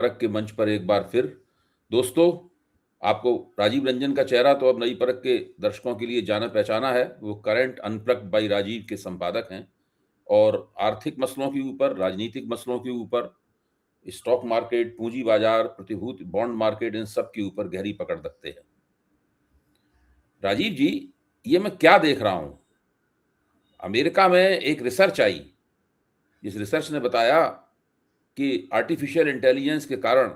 परख के मंच पर एक बार फिर। दोस्तों, आपको राजीव रंजन का चेहरा तो अब नई परख के दर्शकों के लिए जाना पहचाना है। वो करंट अनप्लग्ड बाय राजीव के संपादक हैं और आर्थिक मसलों के ऊपर, राजनीतिक मसलों के ऊपर, स्टॉक मार्केट, पूंजी बाजार, प्रतिभूति बॉन्ड मार्केट, इन सब के ऊपर गहरी पकड़ रखते हैं। राजीव जी, ये मैं क्या देख रहा हूं? अमेरिका में एक रिसर्च आई, जिस रिसर्च ने बताया कि आर्टिफिशियल इंटेलिजेंस के कारण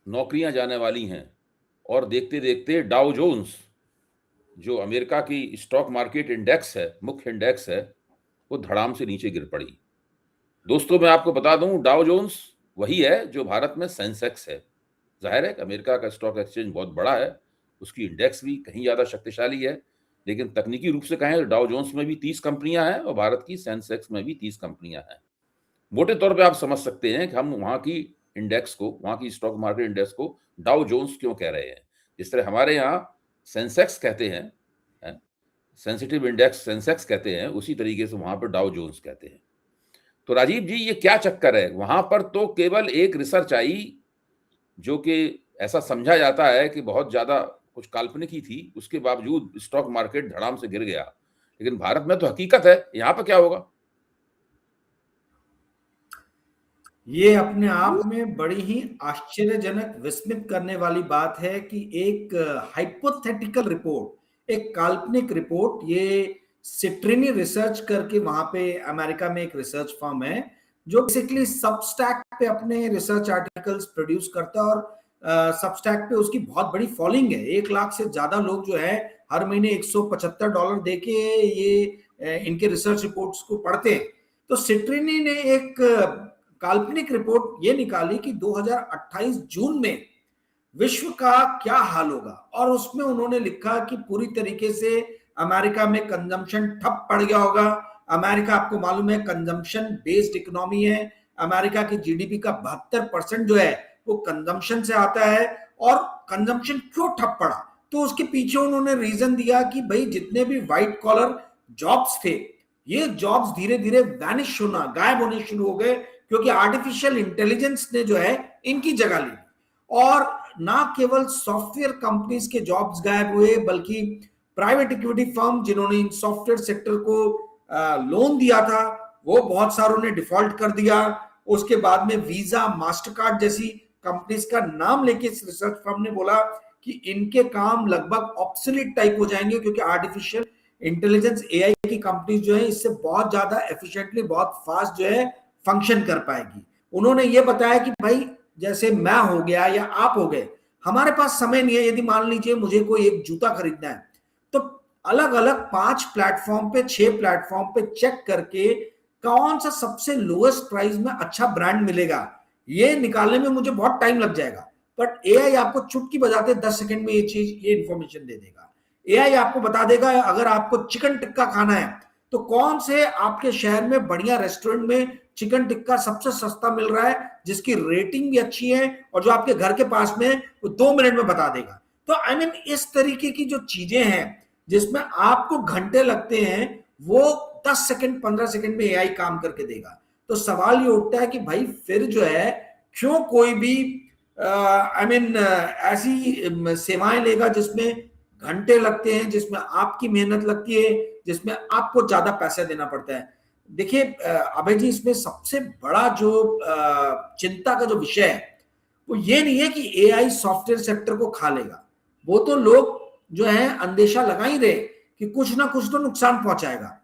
नौकरियां जाने वाली हैं और देखते देखते डाउ जोन्स, जो अमेरिका की स्टॉक मार्केट इंडेक्स है, मुख्य इंडेक्स है, वो धड़ाम से नीचे गिर पड़ी। दोस्तों, मैं आपको बता दूं, डाउ जोन्स वही है जो भारत में सेंसेक्स है। जाहिर है कि अमेरिका का स्टॉक एक्सचेंज बहुत बड़ा है, उसकी इंडेक्स भी कहीं ज़्यादा शक्तिशाली है, लेकिन तकनीकी रूप से कहें तो डाउ जोन्स में भी 30 कंपनियां हैं और भारत की सेंसेक्स में भी 30 कंपनियां हैं। मोटे तौर पे आप समझ सकते हैं कि हम वहाँ की इंडेक्स को, वहाँ की स्टॉक मार्केट इंडेक्स को डाउ जोन्स क्यों कह रहे हैं। जिस तरह हमारे यहाँ सेंसेक्स कहते हैं, सेंसिटिव इंडेक्स सेंसेक्स कहते हैं, उसी तरीके से वहाँ पर डाउ जोन्स कहते हैं। तो राजीव जी, ये क्या चक्कर है? वहाँ पर तो केवल एक रिसर्च आई जो कि ऐसा समझा जाता है कि बहुत ज़्यादा कुछ काल्पनिक ही थी, उसके बावजूद स्टॉक मार्केट धड़ाम से गिर गया। लेकिन भारत में तो हकीकत है, यहाँ पर क्या होगा? ये अपने आप में बड़ी ही आश्चर्यजनक, विस्मित करने वाली बात है कि एक हाइपोथेटिकल रिपोर्ट, एक काल्पनिक रिपोर्ट, ये सिट्रिनी रिसर्च करके वहां पे अमेरिका में एक रिसर्च फर्म है जो बेसिकली सबस्टैक पे अपने रिसर्च आर्टिकल्स प्रोड्यूस करता है और सबस्टैक पे उसकी बहुत बड़ी फॉलोइंग है। 1 लाख से ज्यादा लोग जो है हर महीने $175 देके ये इनके रिसर्च रिपोर्ट्स को पढ़ते हैं। तो सिट्रिनी ने एक काल्पनिक रिपोर्ट ये निकाली कि 2028 जून में विश्व का क्या हाल होगा, और उसमें उन्होंने लिखा कि पूरी तरीके से अमेरिका में कंजम्पशन ठप पड़ गया होगा। अमेरिका, आपको मालूम है, कंजम्पशन बेस्ड इकोनॉमी है। अमेरिका की जीडीपी का 72% जो है वो कंजम्पशन से आता है। और कंजम्पशन क्यों ठप पड़ा, तो उसके पीछे उन्होंने रीजन दिया कि भाई जितने भी व्हाइट कॉलर जॉब्स थे, ये जॉब्स धीरे धीरे वैनिश होना, गायब होने शुरू हो गए, क्योंकि आर्टिफिशियल इंटेलिजेंस ने जो है इनकी जगह ली। और ना केवल सॉफ्टवेयर कंपनीज के जॉब्स गायब हुए, बल्कि प्राइवेट इक्विटी फर्म जिन्होंने इन सॉफ्टवेयर सेक्टर को लोन दिया था, वो बहुत सारों ने डिफॉल्ट कर दिया। उसके बाद में वीजा, मास्टरकार्ड जैसी कंपनीज का नाम लेके इस रिसर्च फर्म ने बोला कि इनके काम लगभग ऑब्सोलीट टाइप हो जाएंगे, क्योंकि आर्टिफिशियल इंटेलिजेंस, एआई की कंपनीज जो है इससे बहुत ज्यादा एफिशिएंटली, बहुत फास्ट जो है फंक्शन कर पाएगी। उन्होंने ये बताया कि भाई जैसे मैं हो गया या आप हो गए, हमारे पास समय नहीं है। यदि मान लीजिए मुझे कोई एक जूता खरीदना है, तो अलग अलग 5 प्लेटफॉर्म पे, 6 प्लेटफॉर्म पे चेक करके कौन सा सबसे लोएस्ट प्राइस में अच्छा ब्रांड मिलेगा, ये निकालने में मुझे बहुत टाइम लग जाएगा। बट एआई आपको चुटकी बजाते 10 सेकंड में ये चीज, ये इंफॉर्मेशन दे देगा। एआई आपको बता देगा अगर आपको चिकन टिक्का खाना है तो कौन से आपके शहर में बढ़िया रेस्टोरेंट में चिकन टिक्का सबसे सस्ता मिल रहा है, जिसकी रेटिंग भी अच्छी है, और जो आपके घर के पास में वो 2 मिनट में बता देगा। तो आई मीन इस तरीके की जो चीजें हैं जिसमें आपको घंटे लगते हैं, वो 10 सेकंड 15 सेकंड में एआई काम करके देगा। तो सवाल ये उठता है कि भाई फिर जो है क्यों कोई भी आई मीन ऐसी सेवाएं लेगा जिसमें घंटे लगते हैं, जिसमें आपकी मेहनत लगती है, जिसमें आपको ज्यादा पैसा देना पड़ता है। देखिए अभय जी, इसमें सबसे बड़ा जो चिंता का जो विषय है वो ये नहीं है कि एआई सॉफ्टवेयर सेक्टर को खा लेगा। वो तो लोग जो है अंदेशा लगा ही रहे कि कुछ ना कुछ तो नुकसान पहुंचाएगा।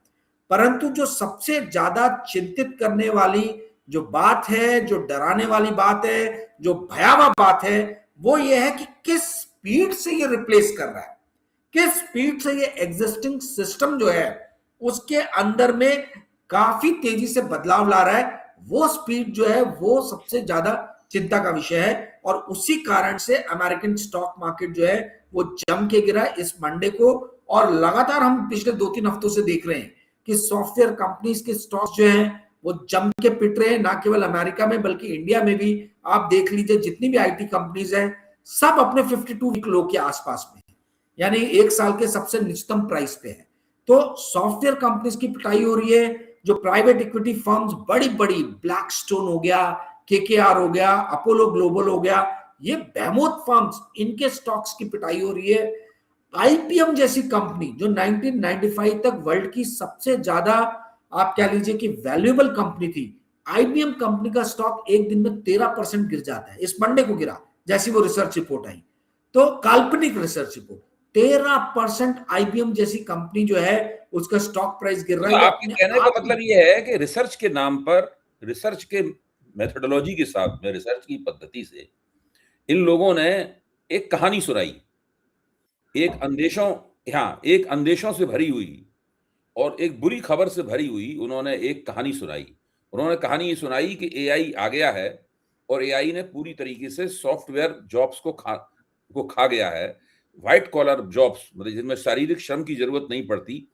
परंतु जो सबसे ज्यादा चिंतित करने वाली जो बात है, जो डराने वाली बात है, जो भयावह बात है, वो ये है कि किस स्पीड से ये रिप्लेस कर रहा है, किस स्पीड से ये एग्जिस्टिंग सिस्टम जो है उसके अंदर में काफी तेजी से बदलाव ला रहा है। वो स्पीड जो है वो सबसे ज्यादा चिंता का विषय है, और उसी कारण से अमेरिकन स्टॉक मार्केट जो है वो जम के गिरा इस मंडे को। और लगातार हम पिछले 2-3 हफ्तों से देख रहे हैं कि सॉफ्टवेयर कंपनीज के स्टॉक्स जो हैं वो जम के पिट रहे हैं, ना केवल अमेरिका में बल्कि इंडिया में भी। आप देख लीजिए जितनी भी आईटी कंपनीज हैं सब अपने 52 वीक लो के आसपास में, यानी 1 साल के सबसे निचतम प्राइस पे है। तो सॉफ्टवेयर कंपनीज की पिटाई हो रही है। जो प्राइवेट इक्विटी फर्म्स, बड़ी बड़ी, ब्लैकस्टोन हो गया, केकेआर हो गया, अपोलो ग्लोबल हो गया, ये बेहेमोथ फर्म्स, इनके स्टॉक्स की पिटाई हो रही है। आईपीएम जैसी कंपनी जो 1995 तक वर्ल्ड की सबसे ज्यादा आप कह लीजिए कि वैल्यूएबल कंपनी थी, आईबीएम कंपनी का स्टॉक एक दिन में 13% गिर जाता है। इस मंडे को गिरा जैसी वो रिसर्च रिपोर्ट आई, तो काल्पनिक रिसर्च रिपोर्ट, 13% आईबीएम जैसी कंपनी जो है उसका स्टॉक प्राइस गिर रहा तो है। ये आपके अपने कहने का आप मतलब ये है कि रिसर्च के नाम पर, रिसर्च के मेथोडोलॉजी के साथ में, रिसर्च की पद्धति से इन लोगों ने एक कहानी सुनाई, एक अंदेशों, हाँ, एक अंदेशों से भरी हुई और एक बुरी खबर से भरी हुई उन्होंने एक कहानी सुनाई। उन्होंने कहानी ये सुनाई कि एआई आ गया है और एआई ने पूरी तरीके से सॉफ्टवेयर जॉब्स को खा गया है। व्हाइट कॉलर जॉब्स, मतलब जिनमें शारीरिक श्रम की जरूरत नहीं पड़ती,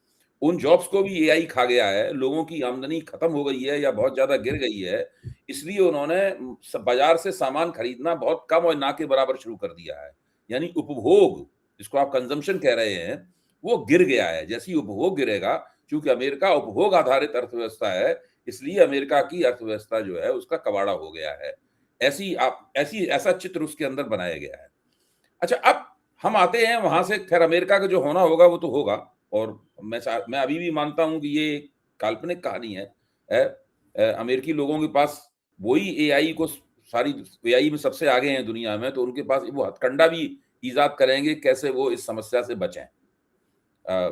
उन जॉब्स को भी एआई खा गया है। लोगों की आमदनी खत्म हो गई है या बहुत ज्यादा गिर गई है, इसलिए उन्होंने बाजार से सामान खरीदना बहुत कम और ना के बराबर शुरू कर दिया है। यानी उपभोग, जिसको आप कंजम्पशन कह रहे हैं, वो गिर गया है। जैसे ही उपभोग गिरेगा, क्योंकि अमेरिका उपभोग आधारित अर्थव्यवस्था है, इसलिए अमेरिका की अर्थव्यवस्था जो है उसका कबाड़ा हो गया है। ऐसा चित्र उसके अंदर बनाया गया है। अच्छा, अब हम आते हैं वहां से। खैर, अमेरिका का जो होना होगा वो तो होगा, और मैं अभी भी मानता हूं कि ये काल्पनिक कहानी है। अमेरिकी लोगों के पास वही एआई को, सारी एआई में सबसे आगे हैं दुनिया में, तो उनके पास वो हथकंडा भी ईजाद करेंगे कैसे वो इस समस्या से बचें।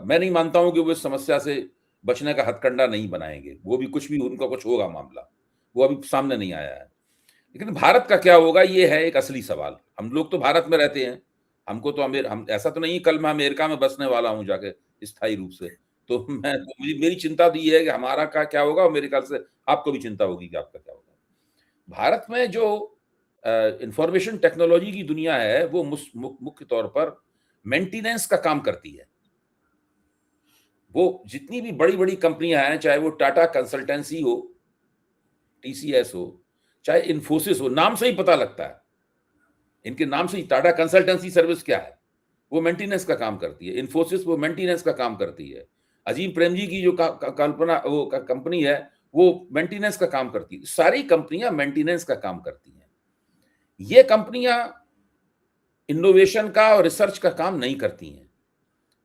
मैं नहीं मानता हूं कि वो इस समस्या से बचने का हथकंडा नहीं बनाएंगे। वो भी कुछ भी उनका कुछ होगा मामला, वो अभी सामने नहीं आया है। लेकिन भारत का क्या होगा, ये है एक असली सवाल। हम लोग तो भारत में रहते हैं, हमको तो हम ऐसा तो नहीं कल मैं अमेरिका में बसने वाला हूं जाके स्थायी रूप से। तो मेरी चिंता तो ये है कि हमारा का क्या होगा, और मेरे ख्याल से आपको भी चिंता होगी कि आपका क्या होगा। भारत में जो इंफॉर्मेशन टेक्नोलॉजी की दुनिया है वो मुख्य तौर पर मेंटेनेंस का काम करती है। वो जितनी भी बड़ी बड़ी कंपनियां हैं, चाहे वो टाटा कंसल्टेंसी हो, टीसीएस हो, चाहे इन्फोसिस हो, नाम से ही पता लगता है, इनके नाम से ही टाटा कंसल्टेंसी सर्विस क्या है, वो मेंटेनेंस का काम करती है। इन्फोसिस वो मेंटेनेंस का काम करती है। अजीम प्रेमजी की जो कल्पना वो कंपनी है, वो मेंटेनेंस का काम करती है। सारी कंपनियां मेंटेनेंस का काम करती हैं। ये कंपनियां इनोवेशन का और रिसर्च का काम नहीं करती हैं।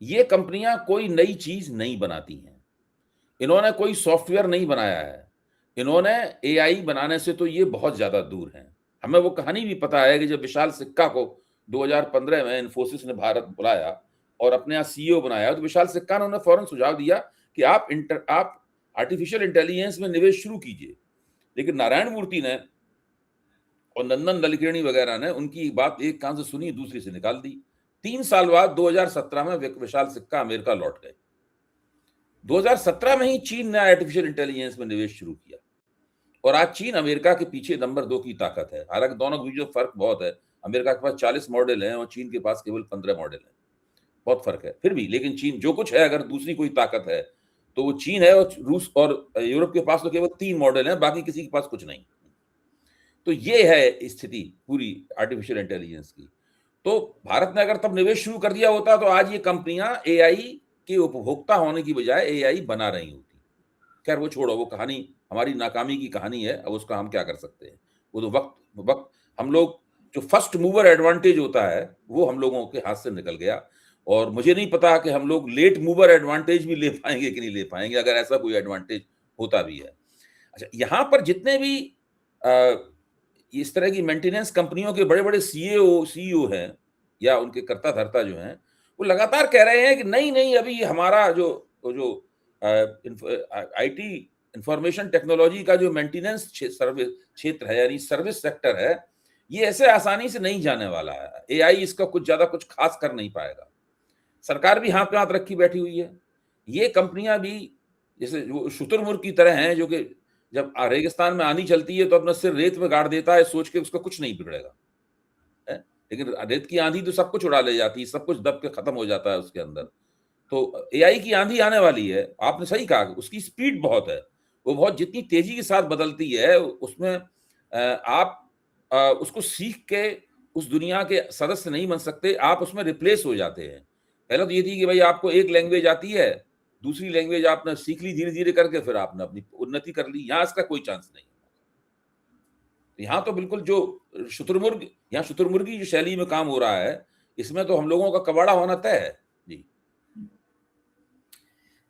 ये कंपनियां कोई नई चीज नहीं बनाती हैं। इन्होंने कोई सॉफ्टवेयर नहीं बनाया है। इन्होंने एआई बनाने से तो ये बहुत ज्यादा दूर हैं। हमें वो कहानी भी पता है कि जब विशाल सिक्का को 2015 में इन्फोसिस ने भारत बुलाया और अपने यहाँ सीईओ बनाया, तो विशाल सिक्का ने उन्हें फौरन सुझाव दिया कि आप आर्टिफिशियल इंटेलिजेंस में निवेश शुरू कीजिए। लेकिन नारायण मूर्ति ने और नंदन नलकर्णी वगैरह ने उनकी बात एक कान से सुनी, दूसरी से निकाल दी। 3 साल बाद 2017 में विशाल सिक्का अमेरिका लौट गए। 2017 में ही चीन ने आर्टिफिशियल इंटेलिजेंस में निवेश शुरू किया, और आज चीन अमेरिका के पीछे नंबर 2 की ताकत है। हालांकि दोनों के बीच में फर्क बहुत है। अमेरिका के पास 40 मॉडल हैं और चीन के पास केवल 15 मॉडल हैं। बहुत फर्क है फिर भी। लेकिन चीन जो कुछ है, अगर दूसरी कोई ताकत है तो वो चीन है। और रूस और यूरोप के पास तो केवल 3 मॉडल हैं, बाकी किसी के पास कुछ नहीं। तो ये है स्थिति पूरी आर्टिफिशियल इंटेलिजेंस की। तो भारत ने अगर तब निवेश शुरू कर दिया होता तो आज ये कंपनियां एआई के उपभोक्ता होने की बजाय एआई बना रही होती। खैर वो छोड़ो, वो कहानी हमारी नाकामी की कहानी है। अब उसका हम क्या कर सकते हैं। वो तो वक्त वक्त हम लोग, जो फर्स्ट मूवर एडवांटेज होता है वो हम लोगों के हाथ से निकल गया। और मुझे नहीं पता कि हम लोग लेट मूवर एडवांटेज भी ले पाएंगे कि नहीं ले पाएंगे, अगर ऐसा कोई एडवांटेज होता भी है। अच्छा, यहाँ पर जितने भी इस तरह की मेंटेनेंस कंपनियों के बड़े बड़े सीईओ हैं या उनके कर्ता धर्ता जो हैं, वो लगातार कह रहे हैं कि नहीं नहीं, अभी हमारा जो जो आईटी इंफॉर्मेशन टेक्नोलॉजी का जो मेंटेनेंस सर्विस क्षेत्र है, यानी सर्विस सेक्टर है, ये ऐसे आसानी से नहीं जाने वाला है। एआई इसका कुछ ज्यादा कुछ खास कर नहीं पाएगा। सरकार भी हाथ पे हाथ रखी बैठी हुई है। ये कंपनियां भी जैसे वो शुतुरमुर्ग की तरह हैं, जो कि जब रेगिस्तान में आंधी चलती है तो अपना सिर रेत में गाड़ देता है, सोच के उसका कुछ नहीं बिगड़ेगा है। लेकिन रेत की आंधी तो सब कुछ उड़ा ले जाती है, सब कुछ दब के खत्म हो जाता है उसके अंदर। तो एआई की आंधी आने वाली है। आपने सही कहा, उसकी स्पीड बहुत है। वो बहुत जितनी तेजी के साथ बदलती है, उसमें आप उसको सीख के उस दुनिया के सदस्य नहीं बन सकते, आप उसमें रिप्लेस हो जाते हैं। पहले तो ये थी कि भाई आपको एक लैंग्वेज आती है, दूसरी लैंग्वेज आपने सीख ली धीरे धीरे करके, फिर आपने अपनी उन्नति कर ली। यहां इसका कोई चांस नहीं। यहाँ तो बिल्कुल जो शुतुरमुर्गी जो शैली में काम हो रहा है, इसमें तो हम लोगों का कबाड़ा होना तय है। जी।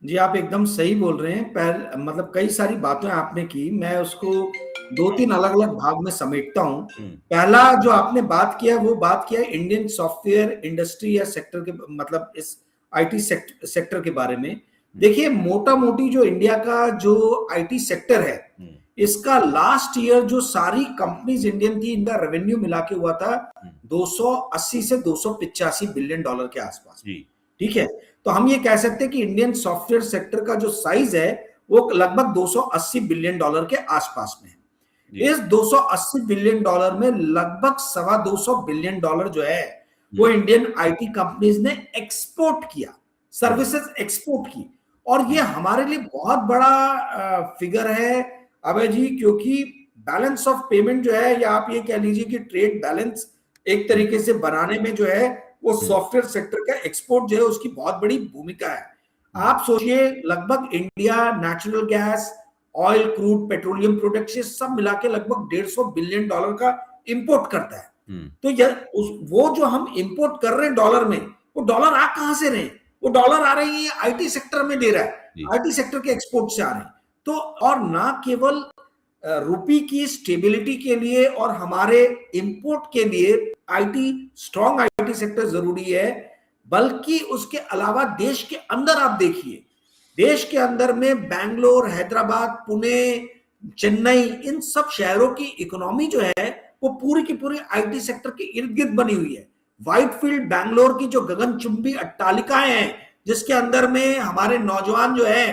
जी, आप एकदम सही बोल रहे हैं। मतलब कई सारी बातें आपने की, मैं उसको 2-3 अलग-अलग भाग में समेटता हूँ। पहला जो आपने बात किया, वो बात किया इंडियन सॉफ्टवेयर इंडस्ट्री या सेक्टर के, मतलब इस आईटी सेक्टर के बारे में। देखिए, मोटा-मोटी जो इंडिया का जो आईटी सेक्टर है, इसका लास्ट ईयर जो सारी कंपनीज इंडियन थी, इनका रेवेन्यू मिला के हुआ था 280 से 285 बिलियन डॉलर के आसपास। ठीक है, तो हम ये कह सकते हैं कि इंडियन सॉफ्टवेयर सेक्टर का जो साइज है वो लगभग 280 बिलियन डॉलर के आसपास में है। इस 280 बिलियन डॉलर में लगभग 225 बिलियन डॉलर जो है वो इंडियन आईटी कंपनीज ने एक्सपोर्ट किया, सर्विसेज एक्सपोर्ट की। और ये हमारे लिए बहुत बड़ा फिगर है अभय जी, क्योंकि बैलेंस ऑफ पेमेंट जो है, या आप ये कह लीजिए कि ट्रेड बैलेंस एक तरीके से बनाने में जो है, वो सॉफ्टवेयर सेक्टर का एक्सपोर्ट जो है उसकी बहुत बड़ी भूमिका है। आप सोचिए, लगभग India natural gas, oil, crude, petroleum products, ये सब मिला के लगभग 150 बिलियन डॉलर का इंपोर्ट करता है। तो वो जो हम इंपोर्ट कर रहे हैं डॉलर में, वो डॉलर आ कहां से रहे हैं? वो डॉलर आ रही है आईटी सेक्टर में दे रहा है, आईटी सेक्टर के एक्सपोर्ट से आ रहे हैं। तो और ना केवल रुपी की स्टेबिलिटी के लिए और हमारे इंपोर्ट के लिए आईटी, स्ट्रॉन्ग आईटी सेक्टर जरूरी है, बल्कि उसके अलावा देश के अंदर आप देखिए, देश के अंदर में बैंगलोर, हैदराबाद, पुणे, चेन्नई, इन सब शहरों की इकोनॉमी जो है वो पूरी की पूरी आईटी सेक्टर के इर्द गिर्द बनी हुई है। व्हाइटफील्ड बैंगलोर की जो गगनचुंबी अट्टालिकाएं हैं, जिसके अंदर में हमारे नौजवान जो है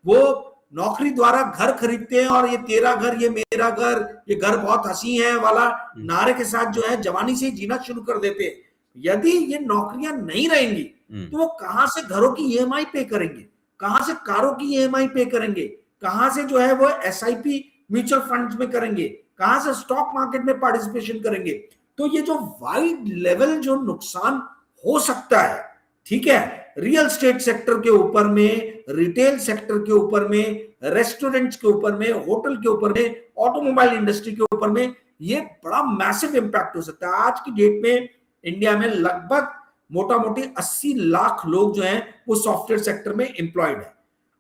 वो नौकरी द्वारा घर खरीदते हैं, और ये तेरा घर, ये मेरा घर, ये घर बहुत हसी है वाला नारे के साथ जो है जवानी से जीना शुरू कर देते हैं। यदि ये नौकरियां नहीं रहेंगी तो वो कहां से घरों की ईएमआई पे करेंगे, कहां से कारों की ईएमआई पे करेंगे, कहां से जो है वो एसआईपी म्यूचुअल फंड्स में करेंगे, कहां से स्टॉक मार्केट में पार्टिसिपेशन करेंगे? तो ये जो वाइड लेवल जो नुकसान हो सकता है, ठीक है, रियल एस्टेट सेक्टर के ऊपर में, रिटेल सेक्टर के ऊपर में, रेस्टोरेंट्स के ऊपर में, होटल के ऊपर में, ऑटोमोबाइल इंडस्ट्री के ऊपर में, ये बड़ा मैसिव इंपैक्ट हो सकता है। आज की डेट में इंडिया में लगभग मोटा मोटी 80 लाख लोग जो हैं वो सॉफ्टवेयर सेक्टर में एम्प्लॉयड है।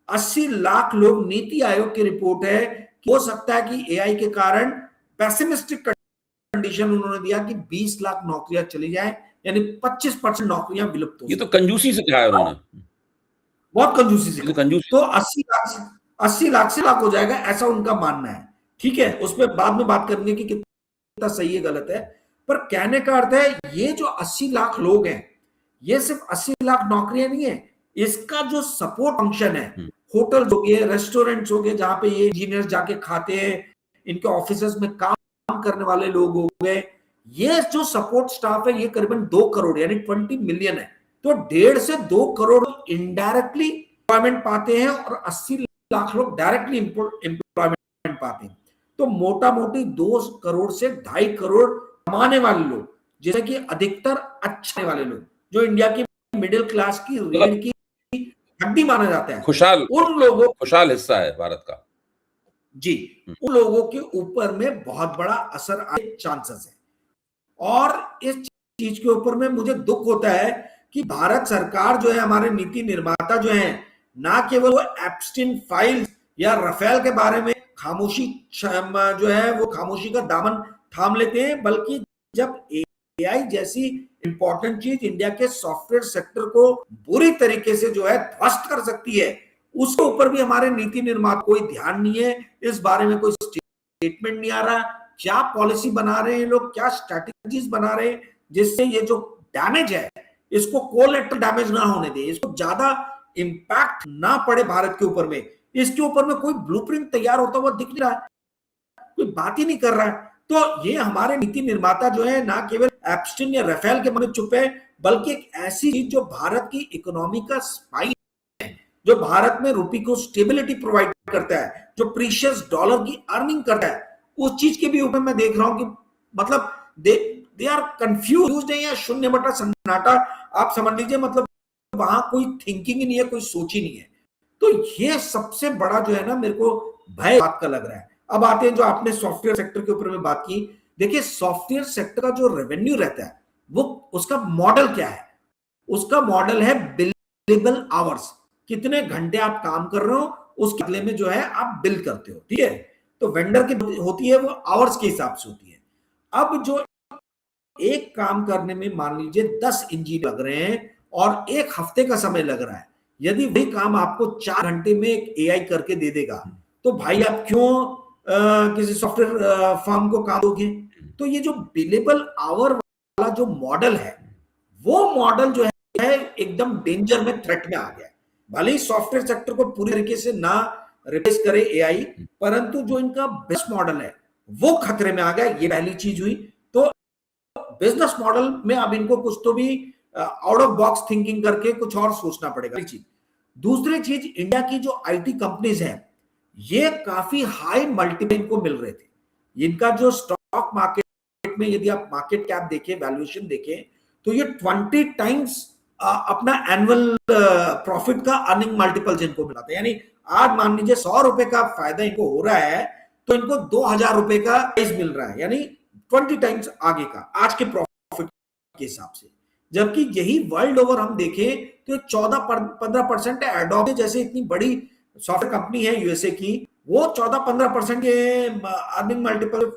80 लाख लोग। नीति आयोग की रिपोर्ट है कि हो सकता है कि एआई के कारण, पैसिमिस्टिक कंडीशन उन्होंने दिया कि 20 लाख नौकरियां चली जाए, यानी 25% नौकरियां विलुप्त हो। ये तो कंजूसी से कहा है उन्होंने, बहुत कंजूसी से। कंजूसी। तो 80 लाख से लाख हो जाएगा, ऐसा उनका मानना है। ठीक है, उस पर बाद में बात करेंगे कि कितना सही है गलत है, पर कहने का अर्थ है ये जो 80 लाख लोग हैं, ये सिर्फ 80 लाख नौकरियां नहीं है, इसका जो सपोर्ट फंक्शन है, होटल हो गए, रेस्टोरेंट्स हो गए जहां पे ये इंजीनियर जाके खाते हैं, इनके ऑफिस में काम करने वाले लोग हो गए, ये जो सपोर्ट स्टाफ है ये करीबन 2 करोड़ यानी 20 मिलियन है। तो 1.5 से 2 करोड़ इनडायरेक्टली एम्प्लॉयमेंट पाते हैं और 80 लाख लोग डायरेक्टली एम्प्लॉयमेंट पाते हैं। तो मोटा मोटी 2 करोड़ से 2.5 करोड़ कमाने वाले लोग, जैसे कि अधिकतर अच्छे वाले लोग, जो इंडिया की मिडिल क्लास की रीढ़ की हड्डी माना जाता है, उन लोगों, खुशहाल हिस्सा है भारत का जी, उन लोगों के ऊपर में बहुत बड़ा असर आने चांसेस है। और इस चीज के ऊपर में मुझे दुख होता है कि भारत सरकार जो है, हमारे नीति निर्माता जो है, ना केवल वो एप्स्टीन फाइल्स या राफेल के बारे में खामोशी जो है वो खामोशी का दामन थाम लेते हैं, बल्कि जब एआई जैसी इंपॉर्टेंट चीज इंडिया के सॉफ्टवेयर सेक्टर को बुरी तरीके से जो है ध्वस्त कर सकती है, उसके ऊपर भी हमारे नीति निर्माता कोई ध्यान नहीं है। इस बारे में कोई स्टेटमेंट नहीं आ रहा, क्या पॉलिसी बना रहे हैं लोग, क्या स्ट्रैटेजीज बना रहे हैं जिससे ये जो डैमेज है इसको कोलैटरल डैमेज ना होने दे, इसको ज्यादा इंपैक्ट ना पड़े भारत के ऊपर में। इसके ऊपर में कोई ब्लूप्रिंट तैयार होता हुआ दिख नहीं रहा है, कोई बात ही नहीं कर रहा है। तो ये हमारे नीति निर्माता जो है ना केवल एप्स्टीन या राफेल के मन चुप है, बल्कि एक ऐसी चीज जो भारत की इकोनॉमी का स्पाइन है, जो भारत में रुपये को स्टेबिलिटी प्रोवाइड करता है, जो प्रीशियस डॉलर की अर्निंग करता है, उस चीज के भी ऊपर मैं देख रहा हूं कि मतलब दे आर कंफ्यूज है, या शून्य बटा सन्नाटा आप समझ लीजिए, मतलब वहां कोई थिंकिंग ही नहीं है, कोई सोच ही नहीं है। तो ये सबसे बड़ा जो है ना, मेरे को भय बात का लग रहा है। अब आते हैं जो आपने सॉफ्टवेयर सेक्टर के ऊपर में बात की। देखिए सॉफ्टवेयर सेक्टर का जो रेवेन्यू रहता है वो उसका मॉडल क्या है? उसका मॉडल है बिलेबल आवर्स, कितने घंटे आप काम कर रहे हो उसके बदले में जो है आप बिल करते हो, ठीक है। तो वेंडर की होती है वो आवर्स के हिसाब से होती है। अब जो एक काम करने में मान लीजिए 10 इंजीनियर लग रहे हैं और एक हफ्ते का समय लग रहा है, यदि वही काम आपको 4 घंटे में एक एआई करके दे देगा तो भाई आप क्यों किसी सॉफ्टवेयर फर्म को काम दोगे? तो ये जो बिलेबल आवर वाला जो मॉडल है वो मॉडल जो है एकदम डेंजर में, थ्रेट में आ गया है। भले ही सॉफ्टवेयर सेक्टर को पूरी तरीके से ना रिप्लेस करे एआई, परंतु जो इनका बेस्ट मॉडल है वो खतरे में आ गया। ये पहली चीज हुई। तो बिजनेस मॉडल में अब इनको कुछ तो भी आउट ऑफ बॉक्स थिंकिंग करके कुछ और सोचना पड़ेगा। चीज दूसरी चीज, इंडिया की जो आईटी कंपनीज हैं ये काफी हाई मल्टीपल को मिल रहे थे। इनका जो स्टॉक मार्केट में यदि आप मार्केट कैप देखें, वैल्यूएशन देखें, तो ये 20 टाइम्स अपना एनुअल प्रॉफिट का अर्निंग मल्टीपल इनको मिला था। यानी आज मान लीजिए 100 रुपए का फायदा इनको हो रहा है तो इनको 2000 रुपए का प्राइस मिल रहा है, यानी 20 टाइम्स आगे का आज के प्रॉफिट के हिसाब से। जबकि यही वर्ल्ड ओवर हम देखें तो 14-15% है। एडोबे जैसे इतनी बड़ी सॉफ्टवेयर कंपनी है यूएसए की, वो 14-15% के अर्निंग मल्टीपल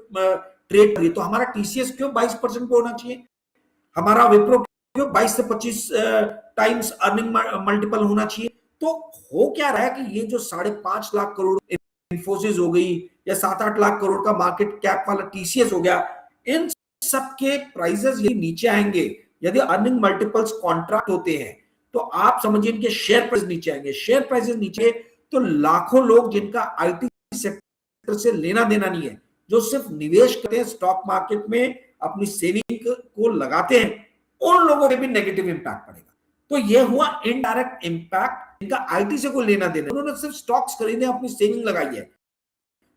ट्रेड करी। तो हमारा टीसीएस क्यों 22% पे होना चाहिए? हमारा विप्रो क्यों 22 से 25 टाइम्स अर्निंग मल्टीपल होना चाहिए? तो हो क्या रहा है कि ये जो 5.5 लाख करोड़ इन्फोसिस हो गई या 7-8 लाख करोड़ का मार्केट कैप वाला टीसीएस हो गया, इन सबके प्राइसेस ये नीचे आएंगे यदि अर्निंग मल्टीपल्स कॉन्ट्रैक्ट होते हैं। तो आप समझिए इनके शेयर प्राइस नीचे आएंगे। शेयर प्राइसेस नीचे तो लाखों लोग जिनका आईटी सेक्टर से लेना देना नहीं है, जो सिर्फ निवेश करते हैं स्टॉक मार्केट में, अपनी सेविंग को लगाते हैं, उन लोगों पे भी नेगेटिव इंपैक्ट पड़ेगा। तो ये हुआ इनडायरेक्ट इंपैक्ट। इनका आईटी से कोई लेना देना, उन्होंने सिर्फ स्टॉक्स खरीदे, अपनी सेविंग लगाई है।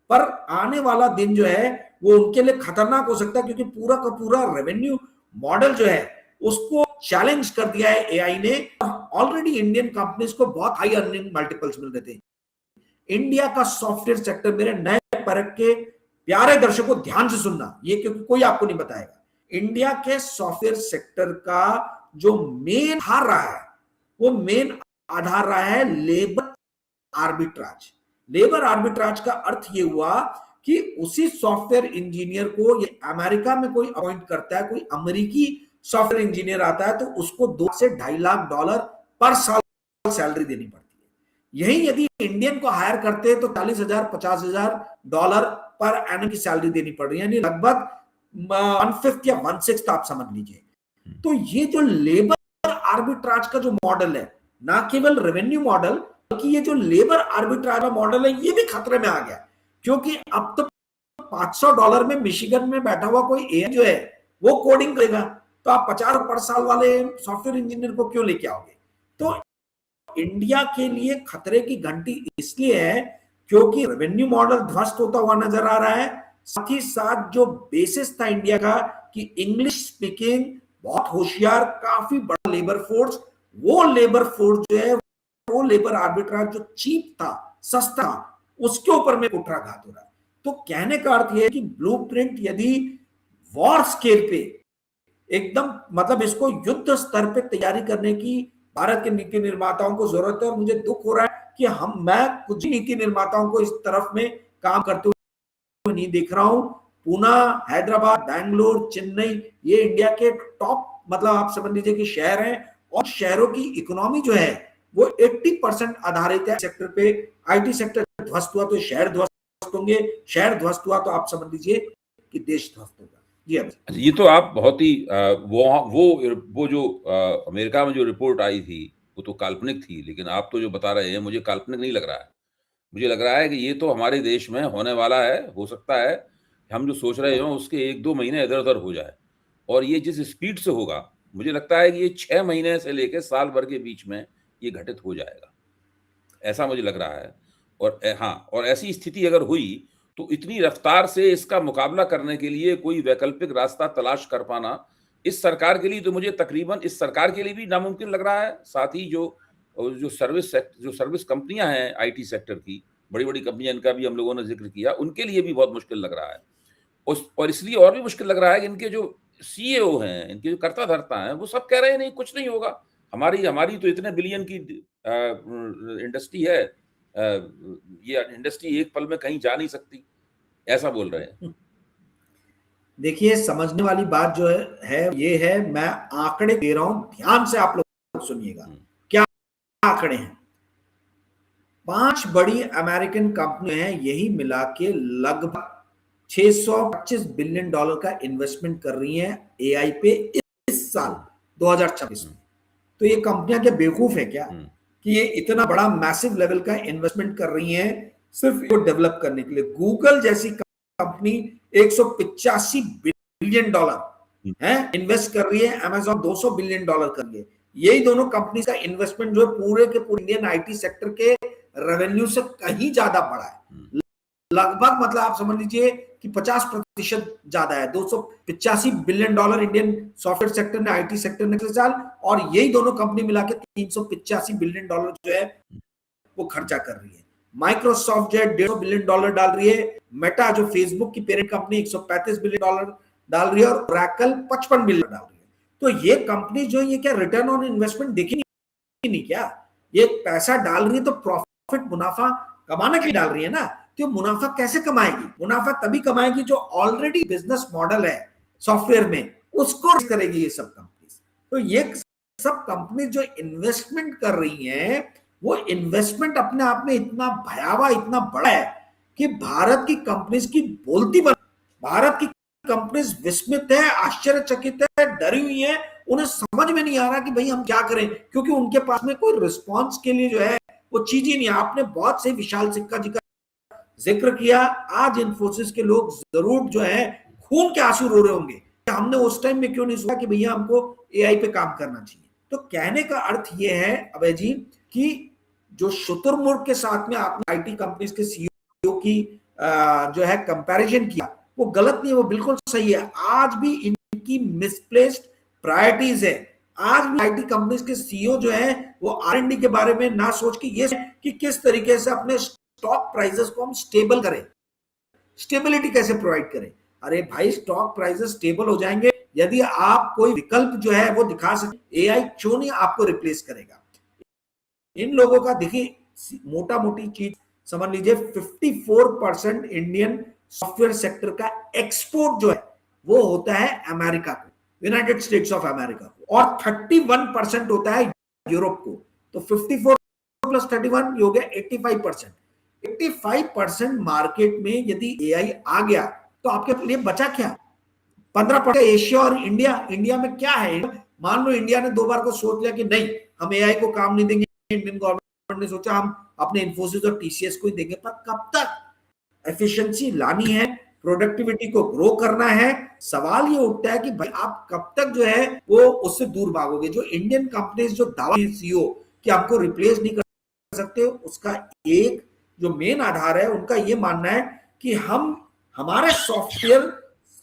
पर आने वाला दिन जो है वो उनके लिए खतरनाक हो सकता है, क्योंकि पूरा का पूरा रेवेन्यू मॉडल जो है उसको चैलेंज कर दिया है एआई ने। ऑलरेडी इंडियन कंपनीज को बहुत हाई अर्निंग मल्टीपल्स मिल रहे थे। इंडिया का सॉफ्टवेयर सेक्टर, मेरे नए परख के प्यारे दर्शकों ध्यान से सुनना ये, क्योंकि कोई आपको नहीं बताएगा। इंडिया के सॉफ्टवेयर सेक्टर का जो मेन आधार रहा है वो मेन आधार रहा है लेबर आर्बिट्राज। लेबर आर्बिट्राज का अर्थ ये हुआ कि उसी सॉफ्टवेयर इंजीनियर को ये अमेरिका में कोई अपॉइंट करता है, कोई अमेरिकी सॉफ्टवेयर इंजीनियर आता है तो उसको 2 से $2.5 लाख पर साल सैलरी देनी पड़ती है। यही यदि इंडियन को हायर करते हैं तो $40,000-50,000 पर एनम की सैलरी देनी पड़ रही है, यानी लगभग 1/5 या 1/6 आप समझ लीजिए। तो ये जो लेबर आर्बिट्राज का जो मॉडल है, ना केवल रेवेन्यू मॉडल बल्कि ये जो लेबर आर्बिट्राज का मॉडल है ये भी खतरे में आ गया। क्योंकि अब तो $500 में मिशिगन में बैठा हुआ कोई एआई जो है वो कोडिंग करेगा, तो आप 50 पर साल वाले सॉफ्टवेयर इंजीनियर को क्यों लेके आओगे? तो इंडिया के लिए खतरे की घंटी इसलिए है क्योंकि रेवेन्यू मॉडल ध्वस्त होता हुआ नजर आ रहा है। साथ ही साथ जो बेसिस था इंडिया का कि इंग्लिश स्पीकिंग, बहुत होशियार, काफी बड़ा लेबर फोर्स, वो लेबर फोर्स जो है वो लेबर आर्बिट्राज जो चीप था, सस्ता, उसके ऊपर में कुठाराघात हो रहा है। तो कहने का अर्थ यह है कि ब्लूप्रिंट यदि वॉर स्केल पे एकदम, मतलब इसको युद्ध स्तर पे तैयारी करने की भारत के नीति निर्माताओं को जरूरत है। और मुझे दुख हो रहा है कि मैं कुछ नीति निर्माताओं को इस तरफ में काम करते हुए नहीं देख रहा हूं। पुणे, हैदराबाद, बैंगलोर, चेन्नई, ये इंडिया के टॉप, मतलब आप समझ लीजिए कि शहर हैं, और शहरों की इकोनॉमी जो है वो 80% आधारित है सेक्टर पे। आईटी सेक्टर ध्वस्त हुआ तो शहर ध्वस्त होंगे, शहर ध्वस्त हुआ तो आप समझ लीजिए कि देश ध्वस्त होगा। ये तो आप बहुत ही वो जो अमेरिका में जो रिपोर्ट आई थी वो तो काल्पनिक थी, लेकिन आप तो जो बता रहे हैं मुझे काल्पनिक नहीं लग रहा है। मुझे लग रहा है कि ये तो हमारे देश में होने वाला है। हो सकता है हम जो सोच रहे हो उसके 1-2 महीने इधर-उधर हो जाए, और ये जिस स्पीड से होगा मुझे लगता है कि ये 6 महीने से लेकर साल भर के बीच में ये घटित हो जाएगा, ऐसा मुझे लग रहा है। और हाँ, और ऐसी स्थिति अगर हुई तो इतनी रफ्तार से इसका मुकाबला करने के लिए कोई वैकल्पिक रास्ता तलाश कर पाना इस सरकार के लिए, तो मुझे तकरीबन इस सरकार के लिए भी नामुमकिन लग रहा है। साथ ही जो सर्विस कंपनियां हैं आईटी सेक्टर की, बड़ी-बड़ी कंपनियाँ, इनका भी हम लोगों ने ज़िक्र किया, उनके लिए भी बहुत मुश्किल लग रहा है। और इसलिए और भी मुश्किल लग रहा है कि इनके जो सीईओ हैं, इनके जो कर्ता-धर्ता हैं, वो सब कह रहे हैं नहीं कुछ नहीं होगा। हमारी हमारी तो इतने बिलियन की इंडस्ट्री है, ये इंडस्ट्री एक पल में कहीं जा नहीं सकती, ऐसा बोल रहे हैं। देखिए, समझने वाली बात जो है ये है, मैं आंकड़े दे रहा हूं, ध्यान से आप लोग सुनिएगा। हुँ, क्या आंकड़े हैं? 5 बड़ी अमेरिकन कंपनी हैं, यही मिला के लगभग $625 बिलियन का इन्वेस्टमेंट कर रही हैं एआई पे इस साल 2026 हुँ, में। तो ये कंपनियां क्या बेवकूफ है क्या हुँ, कि ये इतना बड़ा मैसिव लेवल का इन्वेस्टमेंट कर रही हैं सिर्फ इसको डेवलप करने के लिए? गूगल जैसी कंपनी 185 बिलियन हुँ, है इन्वेस्ट कर रही है, अमेजॉन 200 बिलियन डॉलर कर रही है। यही दोनों कंपनी का इन्वेस्टमेंट जो है पूरे के पूरे इंडियन आईटी सेक्टर के रेवेन्यू से कहीं ज्यादा बड़ा है। हुँ, लगभग मतलब आप समझ लीजिए कि 50% ज्यादा है। $285 बिलियन इंडियन सॉफ्टवेयर सेक्टर ने, आईटी सेक्टर ने पिछले साल, और यही दोनों कंपनी मिला के $385 बिलियन जो है वो खर्चा कर रही है। माइक्रोसॉफ्ट जो है $150 बिलियन डाल रही है। मेटा जो फेसबुक की पेरेंट कंपनी $135 बिलियन डाल रही है, और ओरेकल $55 बिलियन डाल रही है। तो ये कंपनी जो है ये क्या रिटर्न ऑन इन्वेस्टमेंट देखी नहीं क्या? ये पैसा डाल रही है तो प्रॉफिट, मुनाफा कमाने के लिए डाल रही है ना। तो मुनाफा कैसे कमाएगी? मुनाफा तभी कमाएगी जो ऑलरेडी बिजनेस मॉडल है सॉफ्टवेयर में, उसको करेगी ये सब कंपनी। तो ये सब कंपनी जो इन्वेस्टमेंट कर रही हैं, वो इन्वेस्टमेंट अपने आप में इतना भयावह, इतना बड़ा है कि भारत की कंपनीज की बोलती बंद। भारत की कंपनीज विस्मित है, आश्चर्यचकित है, डरी हुई है। उन्हें समझ में नहीं आ रहा कि भाई हम क्या करें, क्योंकि उनके पास में कोई रिस्पॉन्स के लिए जो है वो चीज ही नहीं है। आपने बहुत से विशाल सिक्का जी का जिक्र किया। आज इन्फोसिस के लोग जरूर जो है खून के आंसू रो रहे होंगे कि हमने उस टाइम में क्यों नहीं सोचा कि भैया हमको एआई पे काम करना चाहिए। तो कहने का अर्थ ये है अभय जी कि जो शुतुरमुर्ग के साथ में आपने आईटी कंपनीज के सीईओ की जो है कंपैरिजन किया, वो गलत नहीं है, वो बिल्कुल सही है। आज भी इनकी मिसप्लेस्ड प्रायोरिटीज है। आज भी आईटी कंपनीज के सीईओ जो है वो आर&डी के बारे में ना सोच के ये कि किस तरीके से अपने स्टॉक प्राइसेस को हम स्टेबल करें, स्टेबिलिटी कैसे प्रोवाइड करें। अरे भाई, स्टॉक प्राइसेस स्टेबल हो जाएंगे यदि आप कोई विकल्प जो है वो दिखा सके। एआई क्यों नहीं आपको रिप्लेस करेगा? इन लोगों का देखिए मोटा मोटी चीज समझ लीजिए, 54% इंडियन सॉफ्टवेयर सेक्टर का एक्सपोर्ट जो है वो होता है अमेरिका को, यूनाइटेड स्टेट्स ऑफ अमेरिका को, और 31% होता है यूरोप को। तो 54 प्लस 31 हो गया 85%। 85% मार्केट में यदि एआई आ गया तो आपके लिए बचा क्या? 15% एशिया और इंडिया। इंडिया में क्या है? मान लो इंडिया ने 2 बार को सोच लिया कि नहीं, हम एआई को काम नहीं देंगे। इंडियन गवर्नमेंट ने सोचा हम अपने इन्फोसिस और टीसीएस को ही देंगे। पर कब तक? एफिशिएंसी लानी है, प्रोडक्टिविटी को ग्रो करना है। सवाल ये उठता है कि भाई आप कब तक जो है वो उससे दूर भागोगे? जो इंडियन कंपनीज जो दावा सीईओ कि हमको रिप्लेस नहीं कर सकते, उसका एक जो मेन आधार है उनका ये मानना है कि हम हमारे सॉफ्टवेयर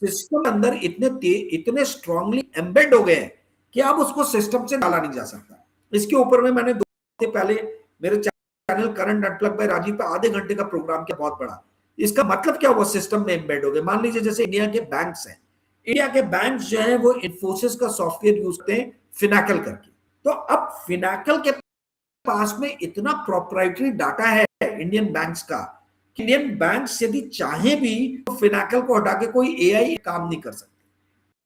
सिस्टम अंदर इतने स्ट्रांगली एम्बेड हो गए हैं कि अब उसको सिस्टम से डाला नहीं जा सकता। इसके ऊपर में मैंने 2 हफ्ते पहले मेरे channel current unplug by Rajiv पे आधे घंटे का प्रोग्राम किया, बहुत बड़ा। इसका मतलब क्या हुआ? सिस्टम में एम्बेड हो गए। मान लीजिए जैसे इंडिया के बैंक्स हैं, इंडिया के बैंक्स जो है वो इन्फोसिस का सॉफ्टवेयर यूज करते हैं फिनाकल करके। तो अब फिनाकल के पास में इतना प्रोप्राइटरी डाटा है इंडियन बैंक्स का, इंडियन बैंक्स यदि चाहे भी तो फिनाकल को हटा के कोई एआई काम नहीं कर सकते।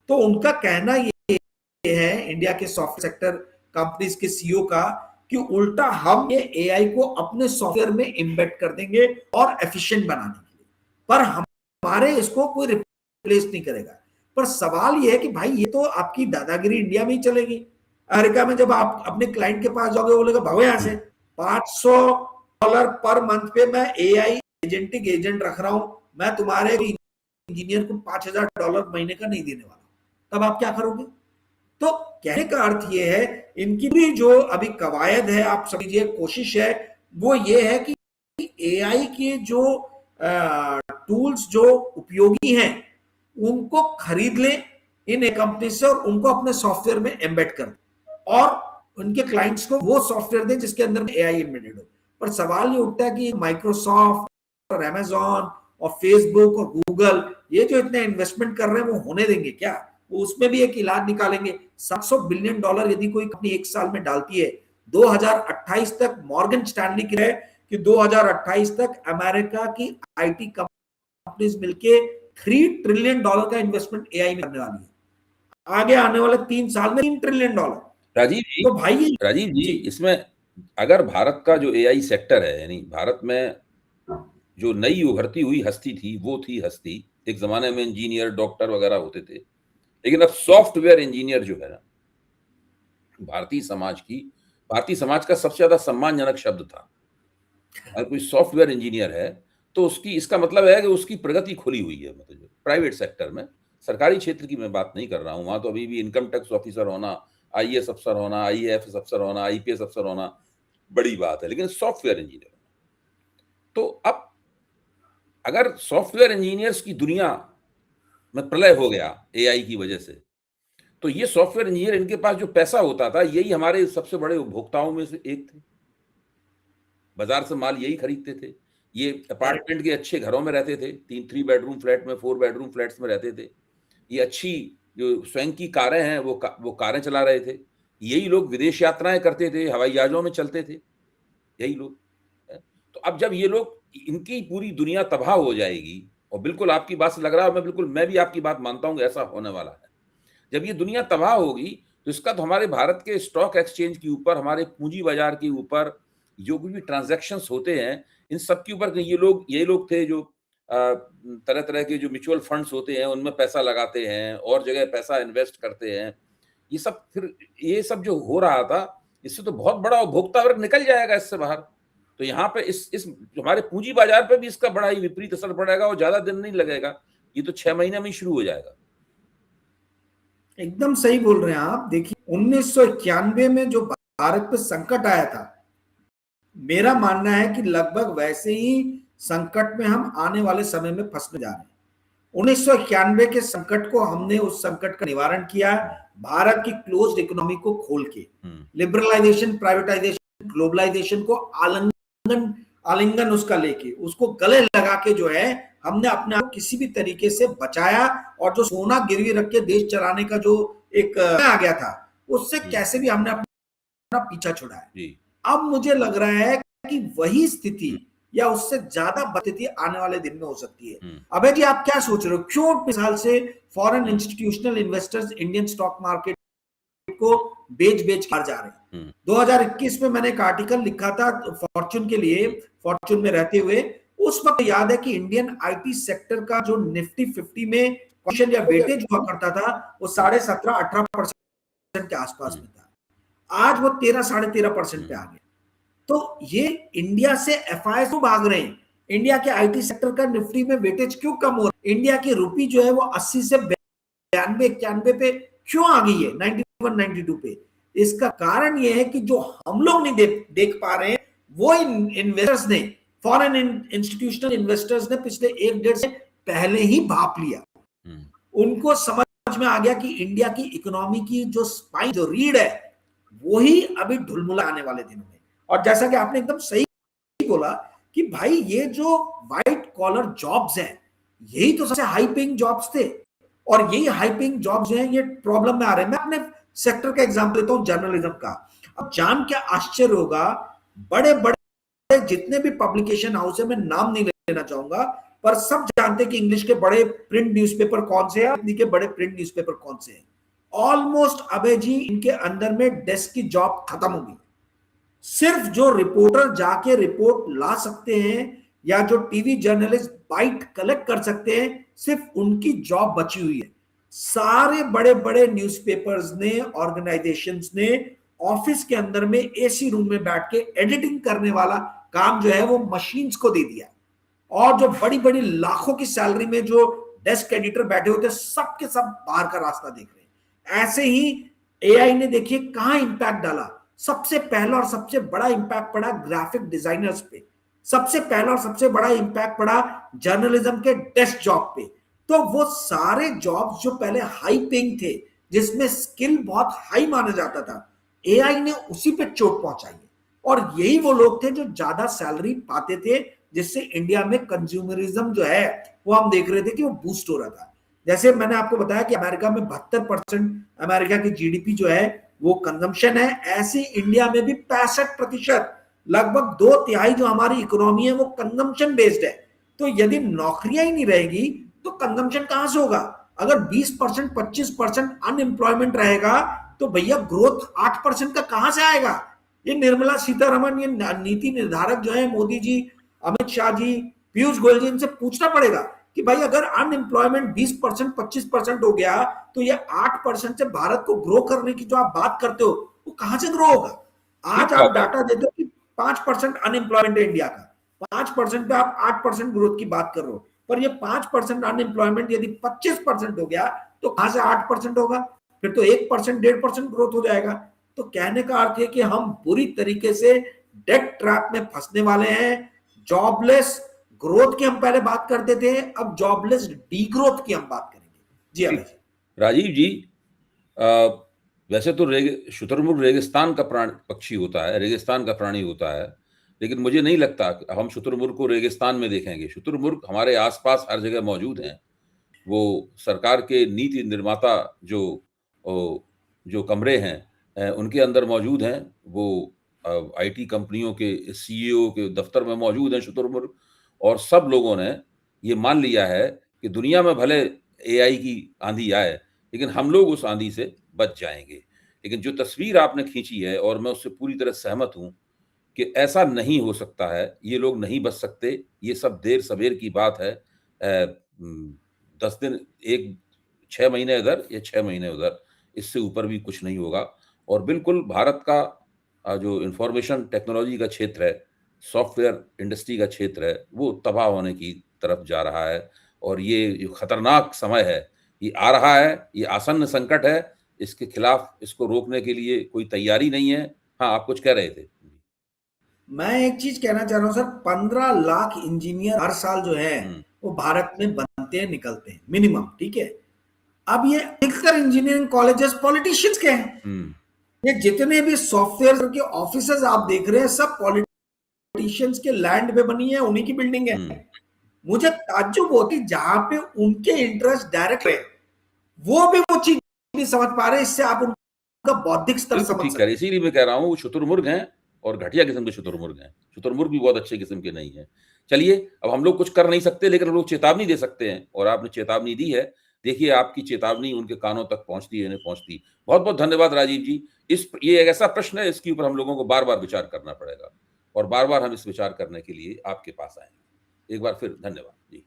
तो उनका कहना ये है, इंडिया के सॉफ्टवेयर सेक्टर कंपनीज के सीईओ का, कि उल्टा हम ये एआई को अपने सॉफ्टवेयर में एम्बेड कर देंगे और एफिशिएंट बनाने के लिए, पर हमारे इसको कोई रिप्लेस नहीं करेगा। पर सवाल ये है कि भाई ये तो आपकी दादागिरी इंडिया में ही चलेगी। अमेरिका में जब आप अपने क्लाइंट के पास जाओगे, बोलेगा भागो यहां से, $500 पर मंथ पे मैं एआई एजेंटिक एजेंट रख रहा हूं, मैं तुम्हारे इंजीनियर को $5000 महीने का नहीं देने वाला। तब आप क्या करोगे? तो कहने का अर्थ ये है, इनकी भी जो अभी कवायद है, आप समझिए कोशिश है, वो ये है कि एआई के जो टूल्स जो उपयोगी हैं उनको खरीद लें इन कंपनी से और उनको अपने सॉफ्टवेयर में एम्बेड कर, और उनके क्लाइंट्स को वो सॉफ्टवेयर दें जिसके अंदर एआई एम्बेडेड हो। पर सवाल ये उठता है कि माइक्रोसॉफ्ट और अमेजॉन और फेसबुक और गूगल ये जो इतने इन्वेस्टमेंट कर रहे हैं वो होने देंगे क्या? वो उसमें भी एक इलाज निकालेंगे। $700 बिलियन यदि कोई कंपनी एक साल में डालती है, 2028 तक मॉर्गन स्टैनली की है कि 2028 तक अमेरिका की आईटी कंपनीज मिलके $3 ट्रिलियन का इन्वेस्टमेंट एआई में करने वाली है। आगे आने वाले 3 साल में $3 ट्रिलियन। तो भाई राजीव जी, इसमें अगर भारत का जो एआई सेक्टर है, यानी भारत में जो नई उभरती हुई हस्ती थी, वो थी हस्ती, एक जमाने में इंजीनियर डॉक्टर वगैरह होते थे, लेकिन अब सॉफ्टवेयर इंजीनियर जो है ना, भारतीय समाज का सबसे ज्यादा सम्मानजनक शब्द था। अगर कोई सॉफ्टवेयर इंजीनियर है तो उसकी, इसका मतलब है कि उसकी प्रगति खुली हुई है। मतलब प्राइवेट सेक्टर में, सरकारी क्षेत्र की मैं बात नहीं कर रहा हूं, वहां तो अभी भी इनकम टैक्स ऑफिसर होना, आईएएस अफसर होना, आईएएस अफसर होना, आईपीएस अफसर होना बड़ी बात है, लेकिन सॉफ्टवेयर इंजीनियर, तो अब अगर सॉफ्टवेयर इंजीनियर्स की दुनिया में प्रलय हो गया एआई की वजह से, तो ये सॉफ्टवेयर इंजीनियर, इनके पास जो पैसा होता था, यही हमारे सबसे बड़े उपभोक्ताओं में से एक थे। बाजार से माल यही खरीदते थे। ये अपार्टमेंट के अच्छे घरों में रहते थे, 3 बेडरूम फ्लैट में, 4 बेडरूम फ्लैट्स में रहते थे। ये अच्छी जो स्वयं की कारें हैं, वो कारें चला रहे थे। यही लोग विदेश यात्राएं करते थे, हवाई जहाजों में चलते थे, यही लोग। तो अब जब ये लोग, इनकी पूरी दुनिया तबाह हो जाएगी, और बिल्कुल आपकी बात से लग रहा है, मैं भी आपकी बात मानता हूं, ऐसा होने वाला है। जब ये दुनिया तबाह होगी, तो इसका तो हमारे भारत के स्टॉक एक्सचेंज के ऊपर, हमारे पूंजी बाजार के ऊपर जो भी ट्रांजैक्शंस होते हैं, इन सब के ऊपर ये लोग थे जो तरह तरह के जो म्यूचुअल फंड्स होते हैं उनमें पैसा लगाते हैं, और जगह पैसा इन्वेस्ट करते हैं। ये सब जो हो रहा था, इससे तो बहुत बड़ा उपभोक्ता वर्ग निकल जाएगा इससे बाहर। तो यहाँ पे इस हमारे पूंजी बाजार पे भी इसका बड़ा ही विपरीत असर पड़ेगा, और ज्यादा दिन नहीं लगेगा, ये तो 6 महीने में ही शुरू हो जाएगा। एकदम सही बोल रहे हैं आप। देखिए 1991 में जो भारत पे संकट आया था, मेरा मानना है कि लगभग वैसे ही संकट में हम आने वाले समय में फंसने जा रहे हैं। 1991 के संकट को हमने, उस संकट का निवारण किया भारत की क्लोज्ड इकोनॉमी को खोल के, लिबरलाइजेशन, प्राइवेटाइजेशन, ग्लोबलाइजेशन को आलिंगन उसका लेके, उसको गले लगा के जो है हमने अपने आप किसी भी तरीके से बचाया, और जो सोना गिरवी रख के देश चलाने का जो एक आ गया था, उससे कैसे भी हमने अपना पीछा छुड़ाया। अब मुझे लग रहा है कि वही स्थिति या उससे ज्यादा स्थिति आने वाले दिन में हो सकती है। अबे जी, आप क्या सोच रहे हो? क्यों मिसाल से foreign institutional investors Indian stock market को बेच कर जा रहे हैं? 2021 में मैंने एक आर्टिकल लिखा था फॉर्च्यून के लिए, फॉर्च्यून में रहते हुए। उस वक्त याद है कि इंडियन आईटी सेक्टर का जो निफ्टी 50 में क्वेश्चन या वेटेज हुआ करता था, वो 17.5-18% के आसपास में था। आज वो 13-13.5% पे आ गया। तो ये इंडिया से एफआईआई क्यों भाग रहे हैं? इंडिया के आईटी सेक्टर का निफ्टी में वेटेज क्यों कम हो रहा है? इंडिया की रुपी जो है वो 80 से 92-91 पे क्यों आ गई है, 91-92 पे? इसका कारण ये है कि जो हम लोग नहीं देख पा रहे हैं, वो इन्वेस्टर्स ने, फॉरेन इंस्टीट्यूशनल इन्वेस्टर्स ने पिछले 1-1.5 से पहले ही भाप लिया। उनको समझ में आ गया कि इंडिया की इकोनॉमी की जो स्पाइन, जो रीढ़ है, वही अभी ढुलमुला आने वाले दिनों में। और जैसा कि आपने एकदम सही बोला कि भाई ये जो व्हाइट कॉलर जॉब्स हैं, यही तो सबसे हाई पेइंग जॉब्स थे, और यही हाई पेइंग जॉब्स जो हैं ये प्रॉब्लम में आ रहे हैं। मैं अपने सेक्टर का एग्जांपल देता हूं, जर्नलिज्म का। अब जान क्या आश्चर्य होगा, बड़े बड़े जितने भी पब्लिकेशन हाउस है, मैं नाम नहीं लेना चाहूंगा, पर सब जानते हैं कि इंग्लिश के बड़े प्रिंट न्यूज़पेपर कौन से हैं, हिंदी के बड़े प्रिंट न्यूज़पेपर कौन से हैं। ऑलमोस्ट अबे जी इनके अंदर में डेस्क की जॉब खत्म होगी। सिर्फ जो रिपोर्टर जाके रिपोर्ट ला सकते हैं, या जो टीवी जर्नलिस्ट बाइट कलेक्ट कर सकते हैं, सिर्फ उनकी जॉब बची हुई है। सारे बड़े बड़े न्यूज़पेपर्स ने, ऑर्गेनाइजेशंस ने ऑफिस के अंदर में एसी रूम में बैठ के एडिटिंग करने वाला काम जो है वो मशीन्स को दे दिया, और जो बड़ी बड़ी लाखों की सैलरी में जो डेस्क एडिटर बैठे होते, सबके सब बाहर का रास्ता देख रहे हैं। ऐसे ही एआई ने देखिए कहां इंपैक्ट डाला। सबसे पहला और सबसे बड़ा इंपैक्ट पड़ा ग्राफिक डिजाइनर्स पे, सबसे पहला और सबसे बड़ा इंपैक्ट पड़ा जर्नलिज्म के डेस्क जॉब पे। तो वो सारे जॉब्स जो पहले हाई पेइंग थे, जिसमें स्किल बहुत हाई माना जाता था, एआई ने उसी पे चोट पहुंचाई है। और यही वो लोग थे जो ज्यादा सैलरी पाते थे, जिससे इंडिया में कंज्यूमरिज्म जो है वो हम देख रहे थे कि वो बूस्ट हो रहा था। जैसे मैंने आपको बताया कि अमेरिका में 72% अमेरिका की जीडीपी जो है वो कंजम्पशन है, ऐसे इंडिया में भी 65%, लगभग 2/3 जो हमारी इकोनॉमी है वो कंजम्पशन बेस्ड है। तो यदि नौकरियां ही नहीं रहेगी तो कंजम्पशन कहां से होगा? अगर 20% 25% अनएम्प्लॉयमेंट रहेगा तो भैया ग्रोथ 8% का कहां से आएगा? ये निर्मला सीतारमण, ये नीति निर्धारक जो है मोदी जी, अमित शाह जी, पीयूष गोयल जी, इनसे पूछना पड़ेगा कि भाई अगर अनएम्प्लॉयमेंट 20% 25% हो गया तो ये 8% से भारत को ग्रो करने की जो आप बात करते हो वो कहां से ग्रो होगा? ठीक आज आप बात है। डाटा देते हो कि 5% अनएम्प्लॉयमेंट है इंडिया का, 5% पे आप 8% ग्रोथ की बात कर रहे हो, पर ये 5% अनएम्प्लॉयमेंट यदि 25% हो गया तो कहां से 8% होगा? फिर तो 1% 1.5% ग्रोथ हो जाएगा। तो कहने का अर्थ है कि हम बुरी तरीके से डेट ट्रैप में फंसने वाले हैं। जॉबलेस ग्रोथ की हम पहले बात करते थे, अब जॉबलेस डीग्रोथ की हम बात करेंगे। जी अभय जी। राजीव जी, वैसे तो शुतुरमुर्ग रेगिस्तान का पक्षी होता है, रेगिस्तान का प्राणी होता है, लेकिन मुझे नहीं लगता कि हम शुतुरमुर्ग को रेगिस्तान में देखेंगे। शुतुरमुर्ग हमारे आसपास हर जगह मौजूद हैं। वो सरकार के नीति निर्माता जो कमरे हैं उनके अंदर मौजूद हैं। वो आईटी कंपनियों के सीईओ के दफ्तर में मौजूद हैं शुतुरमुर्ग। और सब लोगों ने ये मान लिया है कि दुनिया में भले एआई की आंधी आए, लेकिन हम लोग उस आंधी से बच जाएंगे। लेकिन जो तस्वीर आपने खींची है, और मैं उससे पूरी तरह सहमत हूं कि ऐसा नहीं हो सकता है, ये लोग नहीं बच सकते। ये सब देर सवेर की बात है। 10 दिन, एक 6 महीने इधर या 6 महीने उधर, इससे ऊपर भी कुछ नहीं होगा। और बिल्कुल भारत का जो इंफॉर्मेशन टेक्नोलॉजी का क्षेत्र है, सॉफ्टवेयर इंडस्ट्री का क्षेत्र है, वो तबाह होने की तरफ जा रहा है। और ये जो खतरनाक समय है, ये आ रहा है, ये आसन्न संकट है। इसके खिलाफ, इसको रोकने के लिए कोई तैयारी नहीं है। हाँ, आप कुछ कह रहे थे। मैं एक चीज कहना चाह रहा हूं सर, 15 लाख इंजीनियर हर साल जो है हम्म। वो भारत में बनते हैं, निकलते हैं मिनिमम, ठीक है। अब ये अधिकतर इंजीनियरिंग कॉलेजेस पॉलिटिशियंस के हैं। हम्म। ये जितने भी सॉफ्टवेयर के ऑफिसेज आप देख रहे हैं सब पॉलिटिशियंस के लैंड पे बनी है, उन्हीं की बिल्डिंग है। हम्म। मुझे ताज्जुब होती जहां पे उनके इंटरेस्ट डायरेक्ट है वो भी वो चीज नहीं समझ पा रहे। इससे आप उनका बौद्धिक स्तर बिल्कुल समझ ठीक कह रहे, सकते इसीलिए मैं कह रहा हूँ वो शुतुरमुर्ग हैं, और घटिया किस्म के शुतुरमुर्ग हैं। शुतुरमुर्ग भी बहुत अच्छे किस्म के नहीं है। चलिए, अब हम लोग कुछ कर नहीं सकते, लेकिन हम लोग चेतावनी दे सकते हैं, और आपने चेतावनी दी है। देखिए, आपकी चेतावनी उनके कानों तक पहुंचती है, नहीं पहुंचती। बहुत बहुत धन्यवाद राजीव जी। ये एक ऐसा प्रश्न है, इसके ऊपर हम लोगों को बार बार विचार करना पड़ेगा, और बार बार हम इस विचार करने के लिए आपके पास आएंगे। एक बार फिर धन्यवाद जी।